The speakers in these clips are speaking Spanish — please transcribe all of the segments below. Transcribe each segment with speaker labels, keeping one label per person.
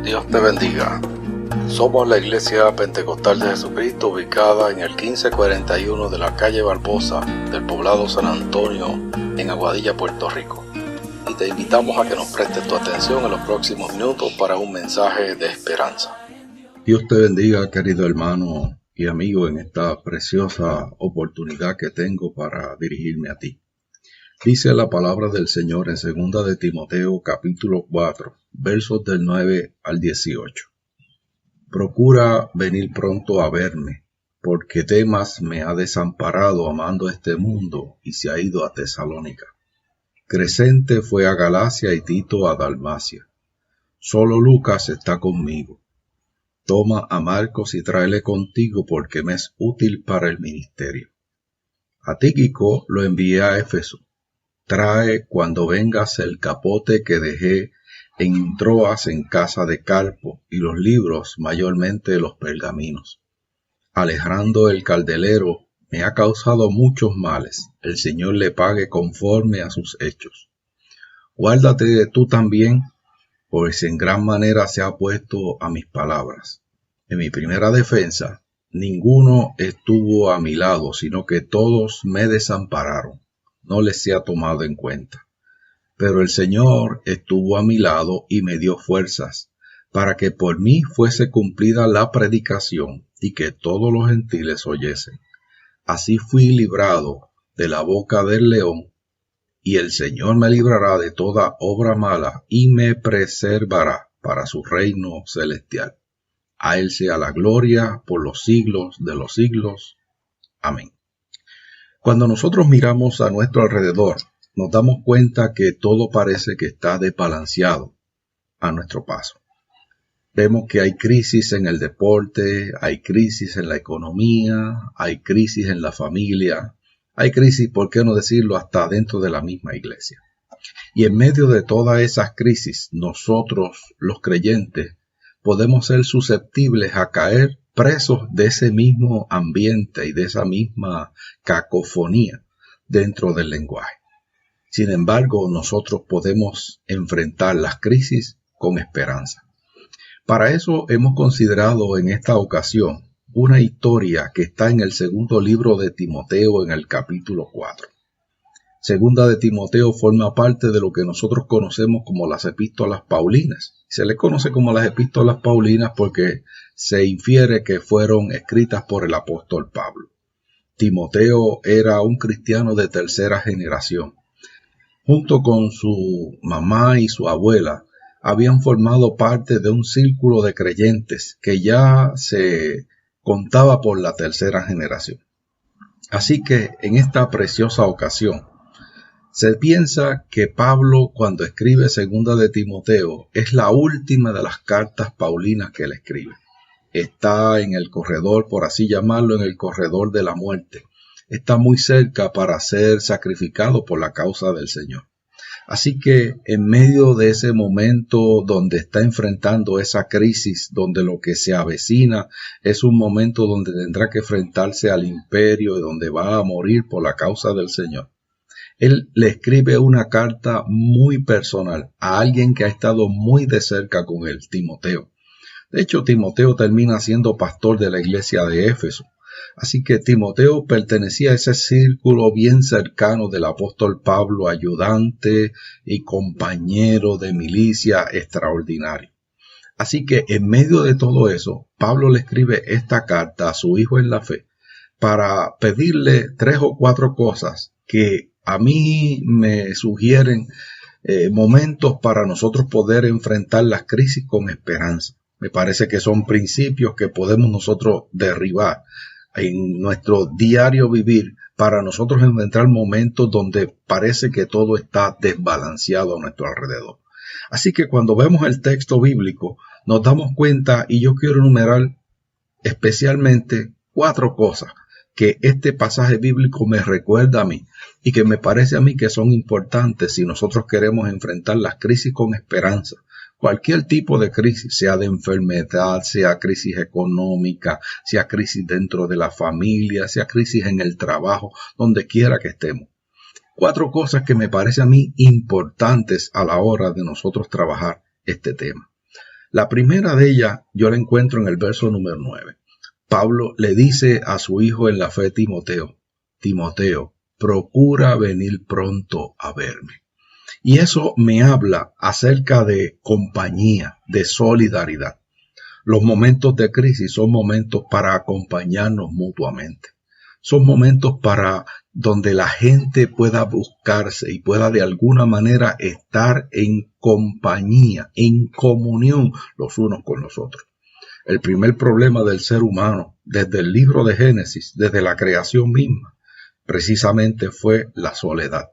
Speaker 1: Dios te bendiga. Somos la Iglesia Pentecostal de Jesucristo, ubicada en el 1541 de la calle Barbosa del poblado San Antonio, en Aguadilla, Puerto Rico. Y te invitamos a que nos prestes tu atención en los próximos minutos para un mensaje de esperanza.
Speaker 2: Dios te bendiga, querido hermano y amigo, en esta preciosa oportunidad que tengo para dirigirme a ti. Dice la palabra del Señor en 2 de Timoteo capítulo 4, versos del 9 al 18. Procura venir pronto a verme, porque Demas me ha desamparado amando este mundo y se ha ido a Tesalónica. Crescente fue a Galacia y Tito a Dalmacia. Solo Lucas está conmigo. Toma a Marcos y tráele contigo porque me es útil para el ministerio. A Tíquico lo envié a Éfeso. Trae cuando vengas el capote que dejé en Troas en casa de Carpo y los libros, mayormente los pergaminos. Alejandro el caldelero me ha causado muchos males. El Señor le pague conforme a sus hechos. Guárdate tú también, pues en gran manera se ha puesto a mis palabras. En mi primera defensa, ninguno estuvo a mi lado, sino que todos me desampararon. No les se ha tomado en cuenta. Pero el Señor estuvo a mi lado y me dio fuerzas, para que por mí fuese cumplida la predicación y que todos los gentiles oyesen. Así fui librado de la boca del león, y el Señor me librará de toda obra mala y me preservará para su reino celestial. A Él sea la gloria por los siglos de los siglos. Amén. Cuando nosotros miramos a nuestro alrededor, nos damos cuenta que todo parece que está desbalanceado a nuestro paso. Vemos que hay crisis en el deporte, hay crisis en la economía, hay crisis en la familia, hay crisis, por qué no decirlo, hasta dentro de la misma iglesia. Y en medio de todas esas crisis, nosotros, los creyentes, podemos ser susceptibles a caer presos de ese mismo ambiente y de esa misma cacofonía dentro del lenguaje. Sin embargo, nosotros podemos enfrentar las crisis con esperanza. Para eso hemos considerado en esta ocasión una historia que está en el segundo libro de Timoteo en el capítulo 4. Segunda de Timoteo forma parte de lo que nosotros conocemos como las epístolas paulinas. Se le conoce como las epístolas paulinas porque se infiere que fueron escritas por el apóstol Pablo. Timoteo era un cristiano de tercera generación. Junto con su mamá y su abuela, habían formado parte de un círculo de creyentes que ya se contaba por la tercera generación. Así que en esta preciosa ocasión, se piensa que Pablo, cuando escribe Segunda de Timoteo, es la última de las cartas paulinas que él escribe. Está en el corredor, por así llamarlo, en el corredor de la muerte. Está muy cerca para ser sacrificado por la causa del Señor. Así que en medio de ese momento donde está enfrentando esa crisis, donde lo que se avecina es un momento donde tendrá que enfrentarse al imperio y donde va a morir por la causa del Señor, él le escribe una carta muy personal a alguien que ha estado muy de cerca con él, Timoteo. De hecho, Timoteo termina siendo pastor de la iglesia de Éfeso. Así que Timoteo pertenecía a ese círculo bien cercano del apóstol Pablo, ayudante y compañero de milicia extraordinario. Así que en medio de todo eso, Pablo le escribe esta carta a su hijo en la fe para pedirle 3 o 4 cosas que a mí me sugieren momentos para nosotros poder enfrentar las crisis con esperanza. Me parece que son principios que podemos nosotros derribar en nuestro diario vivir para nosotros enfrentar momentos donde parece que todo está desbalanceado a nuestro alrededor. Así que cuando vemos el texto bíblico nos damos cuenta, y yo quiero enumerar especialmente 4 cosas que este pasaje bíblico me recuerda a mí y que me parece a mí que son importantes si nosotros queremos enfrentar las crisis con esperanza. Cualquier tipo de crisis, sea de enfermedad, sea crisis económica, sea crisis dentro de la familia, sea crisis en el trabajo, donde quiera que estemos. 4 cosas que me parecen a mí importantes a la hora de nosotros trabajar este tema. La primera de ellas yo la encuentro en el verso número 9. Pablo le dice a su hijo en la fe Timoteo, Timoteo, procura venir pronto a verme. Y eso me habla acerca de compañía, de solidaridad. Los momentos de crisis son momentos para acompañarnos mutuamente. Son momentos para donde la gente pueda buscarse y pueda de alguna manera estar en compañía, en comunión los unos con los otros. El primer problema del ser humano, desde el libro de Génesis, desde la creación misma, precisamente fue la soledad.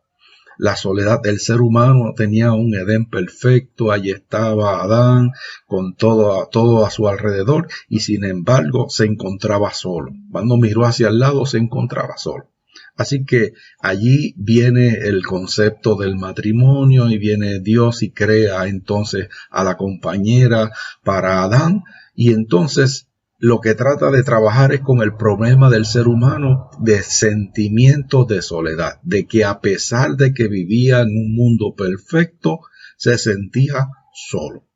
Speaker 2: La soledad del ser humano tenía un Edén perfecto, allí estaba Adán con todo a su alrededor y sin embargo se encontraba solo. Cuando miró hacia el lado se encontraba solo. Así que allí viene el concepto del matrimonio y viene Dios y crea entonces a la compañera para Adán y entonces lo que trata de trabajar es con el problema del ser humano de sentimientos de soledad, de que a pesar de que vivía en un mundo perfecto, se sentía solo.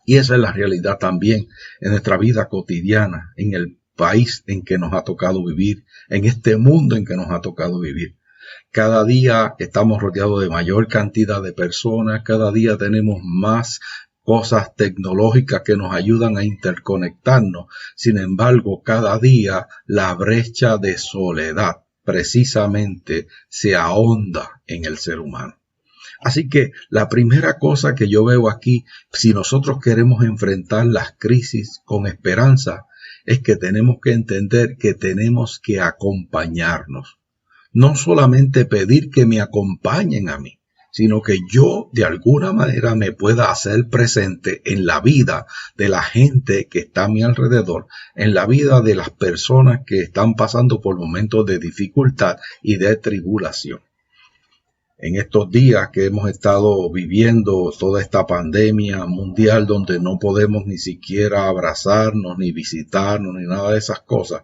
Speaker 2: Y esa es la realidad también en nuestra vida cotidiana, en el país en que nos ha tocado vivir, en este mundo en que nos ha tocado vivir. Cada día estamos rodeados de mayor cantidad de personas, cada día tenemos más cosas tecnológicas que nos ayudan a interconectarnos. Sin embargo, cada día la brecha de soledad precisamente se ahonda en el ser humano. Así que la primera cosa que yo veo aquí, si nosotros queremos enfrentar las crisis con esperanza, es que tenemos que entender que tenemos que acompañarnos. No solamente pedir que me acompañen a mí, sino que yo de alguna manera me pueda hacer presente en la vida de la gente que está a mi alrededor, en la vida de las personas que están pasando por momentos de dificultad y de tribulación. En estos días que hemos estado viviendo toda esta pandemia mundial donde no podemos ni siquiera abrazarnos, ni visitarnos, ni nada de esas cosas,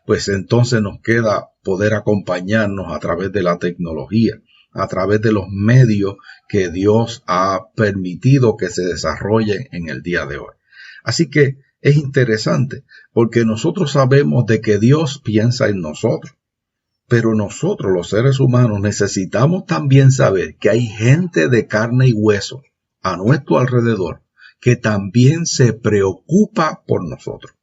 Speaker 2: pues entonces nos queda poder acompañarnos a través de la tecnología, a través de los medios que Dios ha permitido que se desarrollen en el día de hoy. Así que es interesante porque nosotros sabemos de que Dios piensa en nosotros, pero nosotros los seres humanos necesitamos también saber que hay gente de carne y hueso a nuestro alrededor que también se preocupa por nosotros.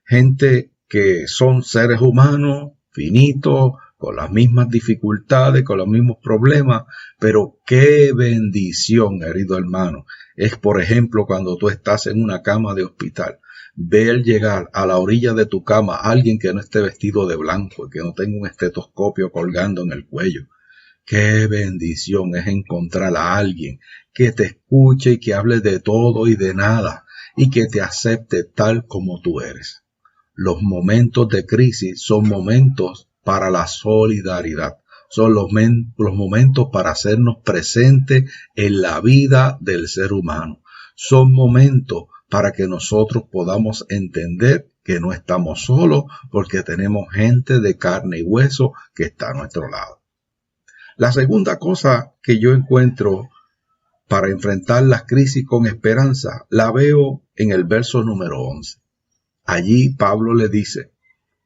Speaker 2: Gente que son seres humanos finitos, con las mismas dificultades, con los mismos problemas, pero qué bendición, querido hermano, es por ejemplo cuando tú estás en una cama de hospital, ver llegar a la orilla de tu cama a alguien que no esté vestido de blanco, que no tenga un estetoscopio colgando en el cuello. Qué bendición es encontrar a alguien que te escuche y que hable de todo y de nada, y que te acepte tal como tú eres. Los momentos de crisis son momentos para la solidaridad. Son los momentos para hacernos presentes en la vida del ser humano. Son momentos para que nosotros podamos entender que no estamos solos porque tenemos gente de carne y hueso que está a nuestro lado. La segunda cosa que yo encuentro para enfrentar las crisis con esperanza la veo en el verso número 11. Allí Pablo le dice,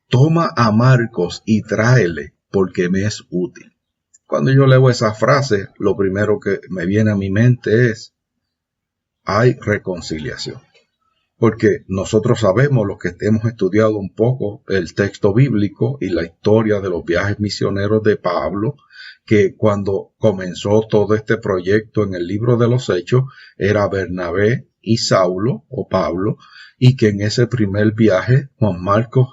Speaker 2: toma a Marcos y tráele porque me es útil. Cuando yo leo esa frase, lo primero que me viene a mi mente es, hay reconciliación. Porque nosotros sabemos, los que hemos estudiado un poco el texto bíblico y la historia de los viajes misioneros de Pablo, que cuando comenzó todo este proyecto en el libro de los Hechos, era Bernabé y Saulo, o Pablo, y que en ese primer viaje, Juan Marcos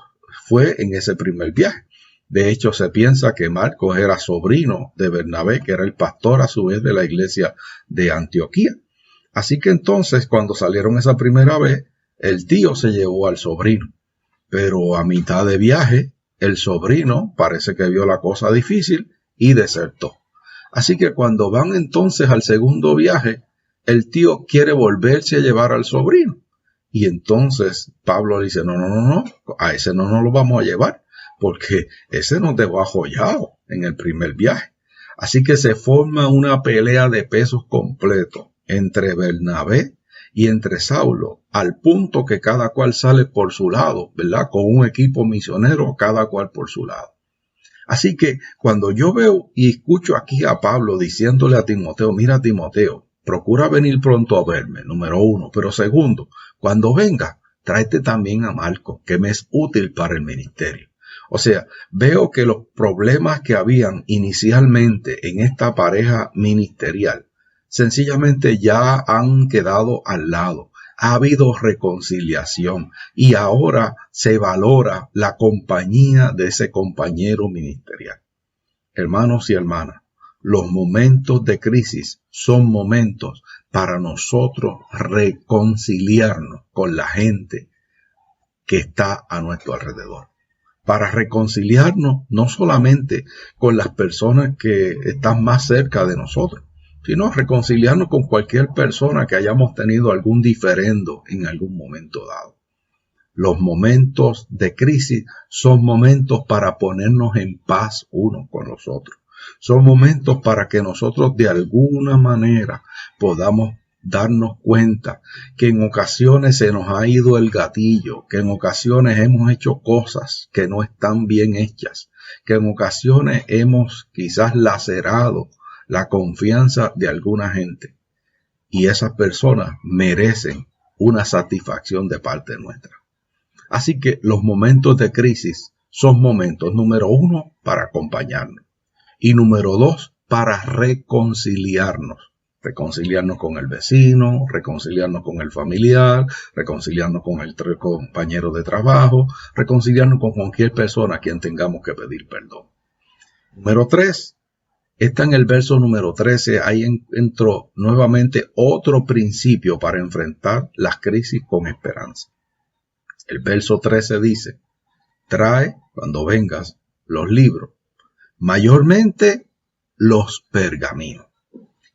Speaker 2: fue en ese primer viaje. De hecho, se piensa que Marcos era sobrino de Bernabé, que era el pastor a su vez de la iglesia de Antioquía. Así que entonces, cuando salieron esa primera vez, el tío se llevó al sobrino. Pero a mitad de viaje, el sobrino parece que vio la cosa difícil y desertó. Así que cuando van entonces al segundo viaje, el tío quiere volverse a llevar al sobrino. Y entonces Pablo le dice, no, a ese no nos lo vamos a llevar, porque ese nos dejó ajollado en el primer viaje. Así que se forma una pelea de pesos completo entre Bernabé y entre Saulo, al punto que cada cual sale por su lado, ¿verdad? Con un equipo misionero, cada cual por su lado. Así que cuando yo veo y escucho aquí a Pablo diciéndole a Timoteo, mira Timoteo, procura venir pronto a verme, número 1, pero segundo, cuando venga, tráete también a Marco, que me es útil para el ministerio. O sea, veo que los problemas que habían inicialmente en esta pareja ministerial, sencillamente ya han quedado al lado. Ha habido reconciliación y ahora se valora la compañía de ese compañero ministerial. Hermanos y hermanas, los momentos de crisis son momentos para nosotros reconciliarnos con la gente que está a nuestro alrededor. Para reconciliarnos no solamente con las personas que están más cerca de nosotros, sino reconciliarnos con cualquier persona que hayamos tenido algún diferendo en algún momento dado. Los momentos de crisis son momentos para ponernos en paz unos con los otros. Son momentos para que nosotros de alguna manera podamos darnos cuenta que en ocasiones se nos ha ido el gatillo, que en ocasiones hemos hecho cosas que no están bien hechas, que en ocasiones hemos quizás lacerado la confianza de alguna gente. Y esas personas merecen una satisfacción de parte nuestra. Así que los momentos de crisis son momentos, número 1, para acompañarnos. Y número 2, para reconciliarnos. Reconciliarnos con el vecino, reconciliarnos con el familiar, reconciliarnos con el compañero de trabajo, reconciliarnos con cualquier persona a quien tengamos que pedir perdón. Número 3, está en el verso número 13, ahí entró nuevamente otro principio para enfrentar las crisis con esperanza. El verso 13 dice, trae, cuando vengas, los libros, mayormente los pergaminos.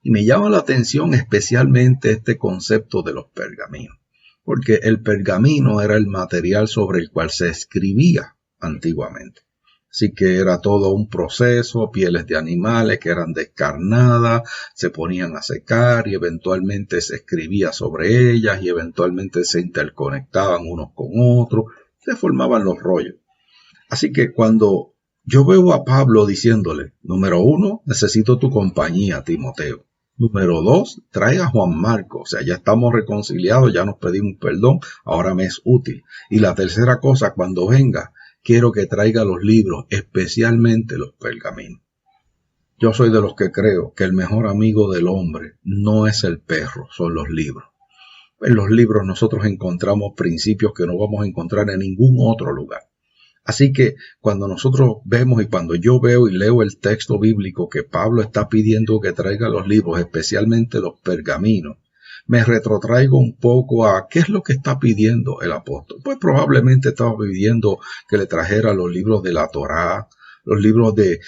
Speaker 2: Y me llama la atención especialmente este concepto de los pergaminos, porque el pergamino era el material sobre el cual se escribía antiguamente. Así que era todo un proceso, pieles de animales que eran descarnadas, se ponían a secar y eventualmente se escribía sobre ellas y eventualmente se interconectaban unos con otros, se formaban los rollos. Así que cuando yo veo a Pablo diciéndole, número 1, necesito tu compañía, Timoteo. Número 2, trae a Juan Marcos, o sea, ya estamos reconciliados, ya nos pedimos perdón, ahora me es útil. Y la tercera cosa, cuando venga, quiero que traiga los libros, especialmente los pergaminos. Yo soy de los que creo que el mejor amigo del hombre no es el perro, son los libros. En los libros nosotros encontramos principios que no vamos a encontrar en ningún otro lugar. Así que cuando nosotros vemos y cuando yo veo y leo el texto bíblico que Pablo está pidiendo que traiga los libros, especialmente los pergaminos, me retrotraigo un poco a qué es lo que está pidiendo el apóstol. Pues probablemente estaba pidiendo que le trajera los libros de la Torá, los libros de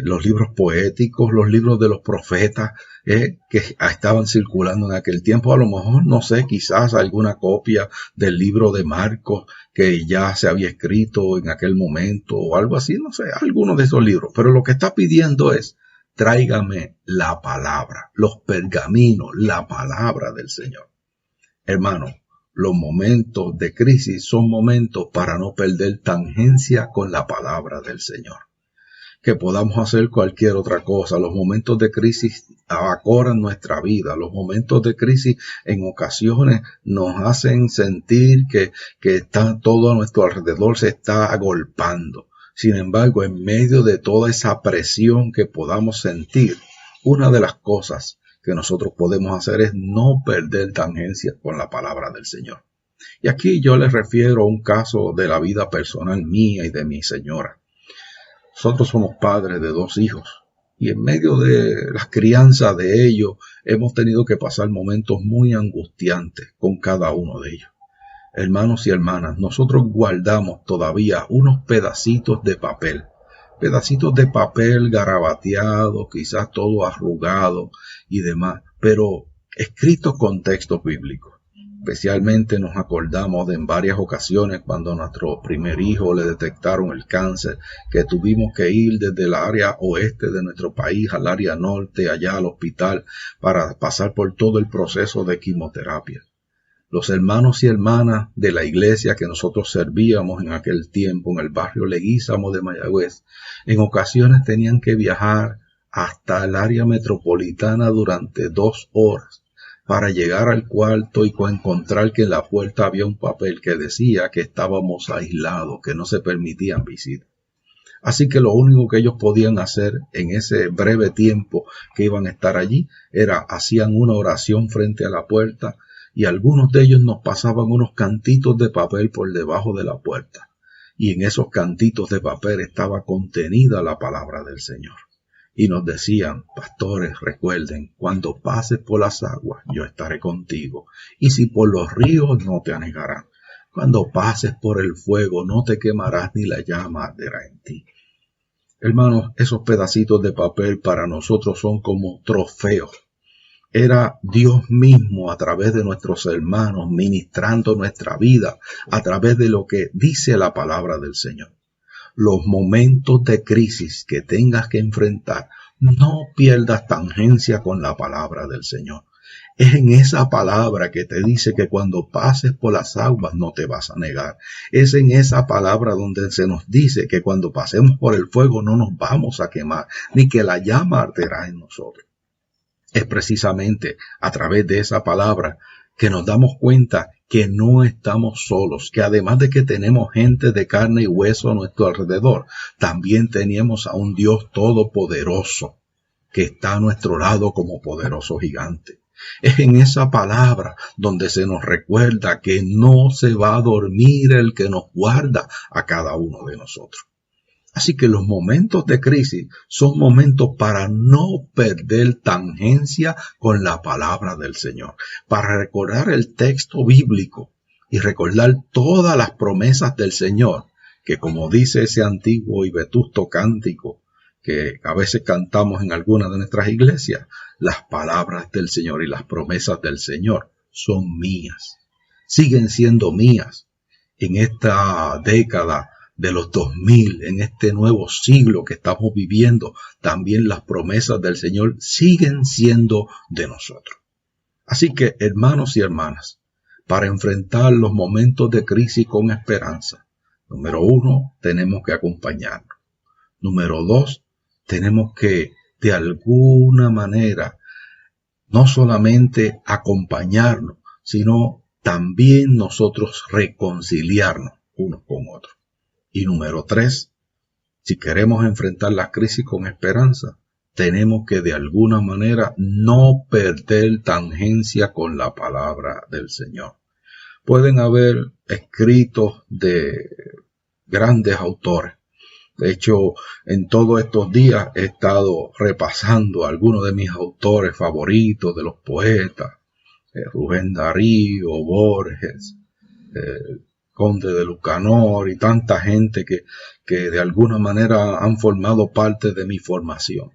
Speaker 2: los libros poéticos, los libros de los profetas que estaban circulando en aquel tiempo. A lo mejor, no sé, quizás alguna copia del libro de Marcos que ya se había escrito en aquel momento o algo así, no sé, alguno de esos libros. Pero lo que está pidiendo es, tráigame la palabra, los pergaminos, la palabra del Señor. Hermano, los momentos de crisis son momentos para no perder tangencia con la palabra del Señor. Que podamos hacer cualquier otra cosa. Los momentos de crisis acoran nuestra vida. Los momentos de crisis en ocasiones nos hacen sentir que está todo a nuestro alrededor se está agolpando. Sin embargo, en medio de toda esa presión que podamos sentir, una de las cosas que nosotros podemos hacer es no perder tangencia con la palabra del Señor. Y aquí yo les refiero a un caso de la vida personal mía y de mi señora. Nosotros somos padres de 2 hijos y en medio de las crianzas de ellos hemos tenido que pasar momentos muy angustiantes con cada uno de ellos. Hermanos y hermanas, nosotros guardamos todavía unos pedacitos de papel garabateados, quizás todo arrugado y demás, pero escritos con textos bíblicos. Especialmente nos acordamos de en varias ocasiones cuando a nuestro primer hijo le detectaron el cáncer, que tuvimos que ir desde el área oeste de nuestro país al área norte, allá al hospital, para pasar por todo el proceso de quimioterapia. Los hermanos y hermanas de la iglesia que nosotros servíamos en aquel tiempo en el barrio Leguízamo de Mayagüez, en ocasiones tenían que viajar hasta el área metropolitana durante 2 horas para llegar al cuarto y encontrar que en la puerta había un papel que decía que estábamos aislados, que no se permitían visitas. Así que lo único que ellos podían hacer en ese breve tiempo que iban a estar allí era hacían una oración frente a la puerta y algunos de ellos nos pasaban unos cantitos de papel por debajo de la puerta. Y en esos cantitos de papel estaba contenida la palabra del Señor. Y nos decían, pastores, recuerden, cuando pases por las aguas, yo estaré contigo. Y si por los ríos, no te anegarán. Cuando pases por el fuego, no te quemarás ni la llama arderá en ti. Hermanos, esos pedacitos de papel para nosotros son como trofeos. Era Dios mismo a través de nuestros hermanos ministrando nuestra vida a través de lo que dice la palabra del Señor. Los momentos de crisis que tengas que enfrentar, no pierdas tangencia con la palabra del Señor. Es en esa palabra que te dice que cuando pases por las aguas no te vas a negar. Es en esa palabra donde se nos dice que cuando pasemos por el fuego no nos vamos a quemar, ni que la llama arderá en nosotros. Es precisamente a través de esa palabra que nos damos cuenta que no estamos solos, que además de que tenemos gente de carne y hueso a nuestro alrededor, también tenemos a un Dios todopoderoso que está a nuestro lado como poderoso gigante. Es en esa palabra donde se nos recuerda que no se va a dormir el que nos guarda a cada uno de nosotros. Así que los momentos de crisis son momentos para no perder tangencia con la palabra del Señor, para recordar el texto bíblico y recordar todas las promesas del Señor, que como dice ese antiguo y vetusto cántico que a veces cantamos en algunas de nuestras iglesias, las palabras del Señor y las promesas del Señor son mías, siguen siendo mías en esta década de los 2000, en este nuevo siglo que estamos viviendo. También las promesas del Señor siguen siendo de nosotros. Así que, hermanos y hermanas, para enfrentar los momentos de crisis con esperanza, número 1, tenemos que acompañarnos. Número 2, tenemos que, de alguna manera, no solamente acompañarnos, sino también nosotros reconciliarnos unos con otros. Y número 3, si queremos enfrentar la crisis con esperanza, tenemos que de alguna manera no perder tangencia con la palabra del Señor. Pueden haber escritos de grandes autores. De hecho, en todos estos días he estado repasando algunos de mis autores favoritos, de los poetas, Rubén Darío, Borges, Conde de Lucanor y tanta gente que de alguna manera han formado parte de mi formación.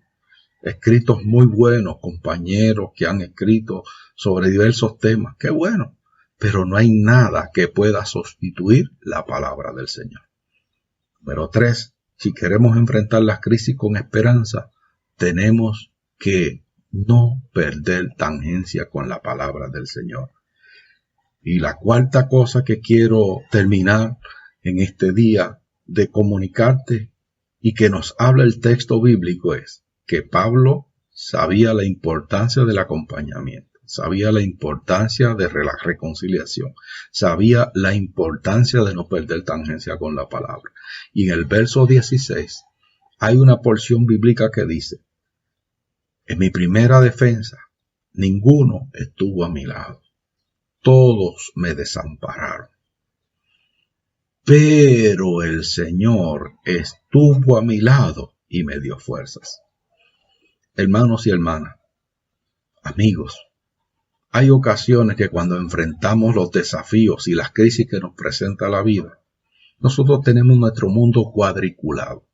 Speaker 2: Escritos muy buenos, compañeros que han escrito sobre diversos temas, qué bueno, pero no hay nada que pueda sustituir la palabra del Señor. Número 3, si queremos enfrentar las crisis con esperanza, tenemos que no perder tangencia con la palabra del Señor. Y la cuarta cosa que quiero terminar en este día de comunicarte y que nos habla el texto bíblico es que Pablo sabía la importancia del acompañamiento, sabía la importancia de la reconciliación, sabía la importancia de no perder tangencia con la palabra. Y en el verso 16 hay una porción bíblica que dice, en mi primera defensa, ninguno estuvo a mi lado. Todos me desampararon. Pero el Señor estuvo a mi lado y me dio fuerzas. Hermanos y hermanas, amigos, hay ocasiones que cuando enfrentamos los desafíos y las crisis que nos presenta la vida, nosotros tenemos nuestro mundo cuadriculado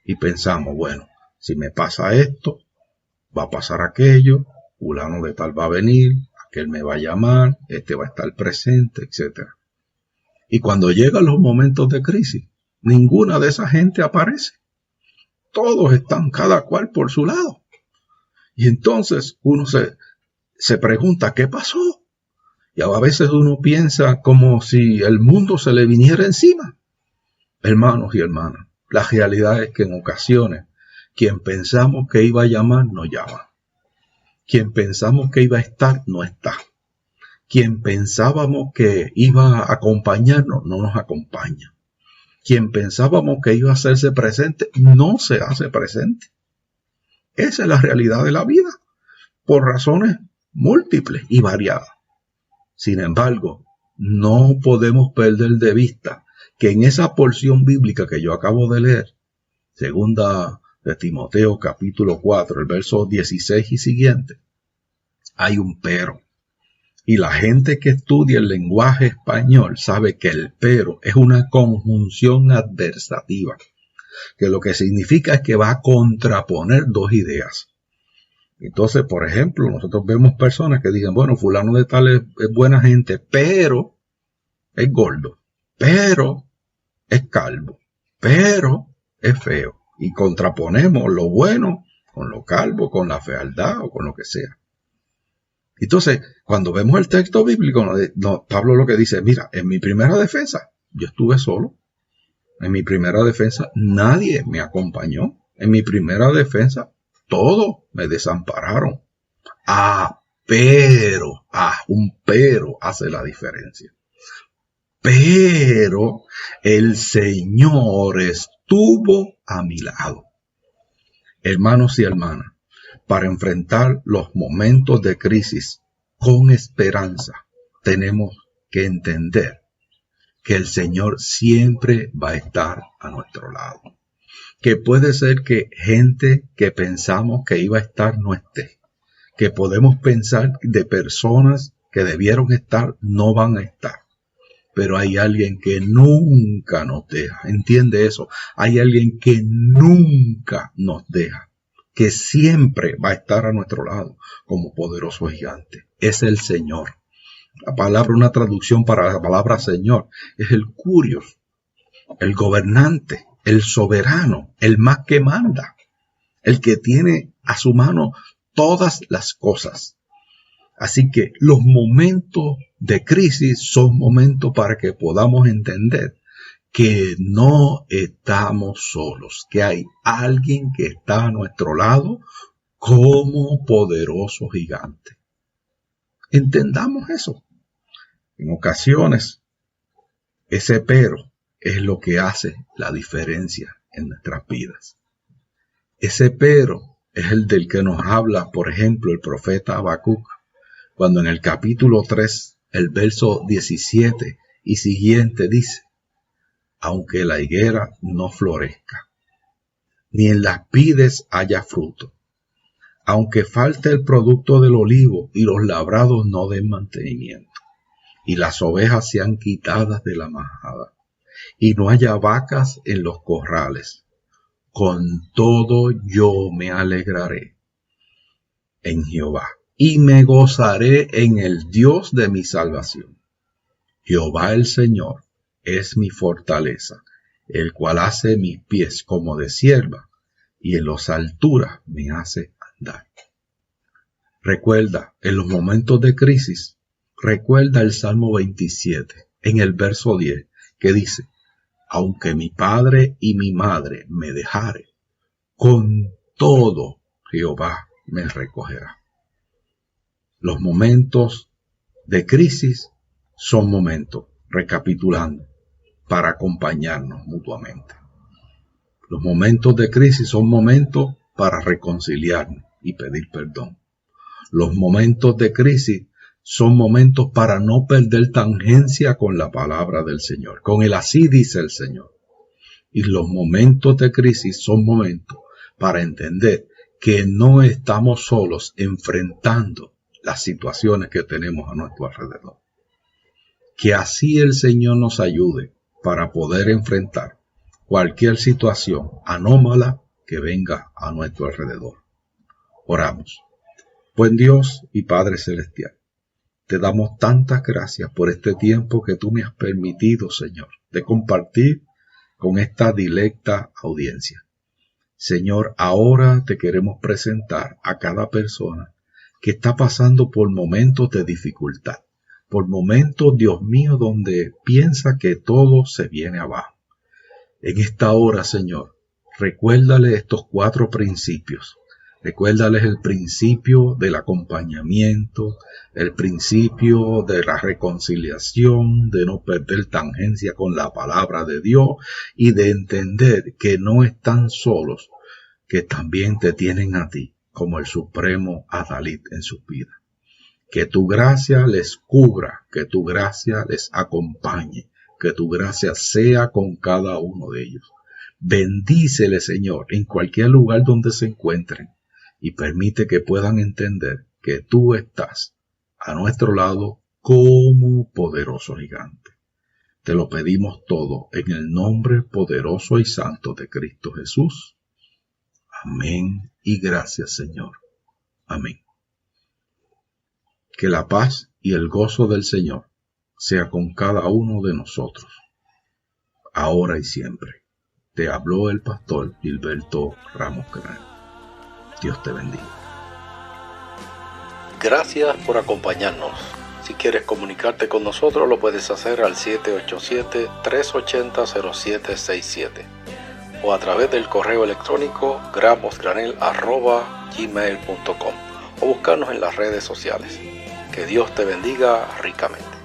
Speaker 2: y pensamos, bueno, si me pasa esto, va a pasar aquello, fulano de tal va a venir, que él me va a llamar, este va a estar presente, etc. Y cuando llegan los momentos de crisis, ninguna de esa gente aparece. Todos están cada cual por su lado. Y entonces uno se pregunta, ¿qué pasó? Y a veces uno piensa como si el mundo se le viniera encima. Hermanos y hermanas, la realidad es que en ocasiones quien pensamos que iba a llamar no llama. Quien pensamos que iba a estar no está. Quien pensábamos que iba a acompañarnos no nos acompaña. Quien pensábamos que iba a hacerse presente no se hace presente. Esa es la realidad de la vida, por razones múltiples y variadas. Sin embargo, no podemos perder de vista que en esa porción bíblica que yo acabo de leer, segunda de Timoteo capítulo 4, el verso 16 y siguiente, hay un pero. Y la gente que estudia el lenguaje español sabe que el pero es una conjunción adversativa, que lo que significa es que va a contraponer dos ideas. Entonces, por ejemplo, nosotros vemos personas que digan, bueno, fulano de tal es buena gente, pero es gordo, pero es calvo, pero es feo. Y contraponemos lo bueno con lo calvo, con la fealdad o con lo que sea. Entonces, cuando vemos el texto bíblico, Pablo lo que dice, mira, en mi primera defensa, yo estuve solo. En mi primera defensa, nadie me acompañó. En mi primera defensa, todos me desampararon. Un pero hace la diferencia. Pero el Señor estuvo a mi lado. Hermanos y hermanas, para enfrentar los momentos de crisis con esperanza, tenemos que entender que el Señor siempre va a estar a nuestro lado. Que puede ser que gente que pensamos que iba a estar no esté. Que podemos pensar de personas que debieron estar no van a estar. Pero hay alguien que nunca nos deja. ¿Entiende eso? Hay alguien que nunca nos deja, que siempre va a estar a nuestro lado como poderoso gigante. Es el Señor. La palabra, una traducción para la palabra Señor, es el Curios, el gobernante, el soberano, el más que manda, el que tiene a su mano todas las cosas. Así que los momentos de crisis son momentos para que podamos entender que no estamos solos, que hay alguien que está a nuestro lado como poderoso gigante. Entendamos eso. En ocasiones, ese pero es lo que hace la diferencia en nuestras vidas. Ese pero es el del que nos habla, por ejemplo, el profeta Habacuc, cuando en el capítulo 3, el verso 17 y siguiente dice, aunque la higuera no florezca, ni en las vides haya fruto, aunque falte el producto del olivo y los labrados no den mantenimiento, y las ovejas sean quitadas de la majada, y no haya vacas en los corrales, con todo yo me alegraré en Jehová, y me gozaré en el Dios de mi salvación. Jehová el Señor es mi fortaleza, el cual hace mis pies como de sierva, y en las alturas me hace andar. Recuerda, en los momentos de crisis, recuerda el Salmo 27, en el verso 10, que dice, aunque mi padre y mi madre me dejare, con todo Jehová me recogerá. Los momentos de crisis son momentos, recapitulando, para acompañarnos mutuamente. Los momentos de crisis son momentos para reconciliarnos y pedir perdón. Los momentos de crisis son momentos para no perder tangencia con la palabra del Señor, con el así dice el Señor. Y los momentos de crisis son momentos para entender que no estamos solos enfrentando las situaciones que tenemos a nuestro alrededor. Que así el Señor nos ayude para poder enfrentar cualquier situación anómala que venga a nuestro alrededor. Oramos. Buen Dios y Padre Celestial, te damos tantas gracias por este tiempo que tú me has permitido, Señor, de compartir con esta dilecta audiencia. Señor, ahora te queremos presentar a cada persona que está pasando por momentos de dificultad, por momentos, Dios mío, donde piensa que todo se viene abajo. En esta hora, Señor, recuérdale estos 4 principios. Recuérdales el principio del acompañamiento, el principio de la reconciliación, de no perder tangencia con la palabra de Dios y de entender que no están solos, que también te tienen a ti como el supremo adalid en sus vidas. Que tu gracia les cubra, que tu gracia les acompañe, que tu gracia sea con cada uno de ellos. Bendícele, Señor, en cualquier lugar donde se encuentren y permite que puedan entender que tú estás a nuestro lado como poderoso gigante. Te lo pedimos todo en el nombre poderoso y santo de Cristo Jesús. Amén y gracias, Señor. Amén. Que la paz y el gozo del Señor sea con cada uno de nosotros, ahora y siempre. Te habló el pastor Gilberto Ramos Canal. Dios te bendiga.
Speaker 1: Gracias por acompañarnos. Si quieres comunicarte con nosotros, lo puedes hacer al 787-380-0767 o a través del correo electrónico gramosgranel@gmail.com o buscarnos en las redes sociales. Que Dios te bendiga ricamente.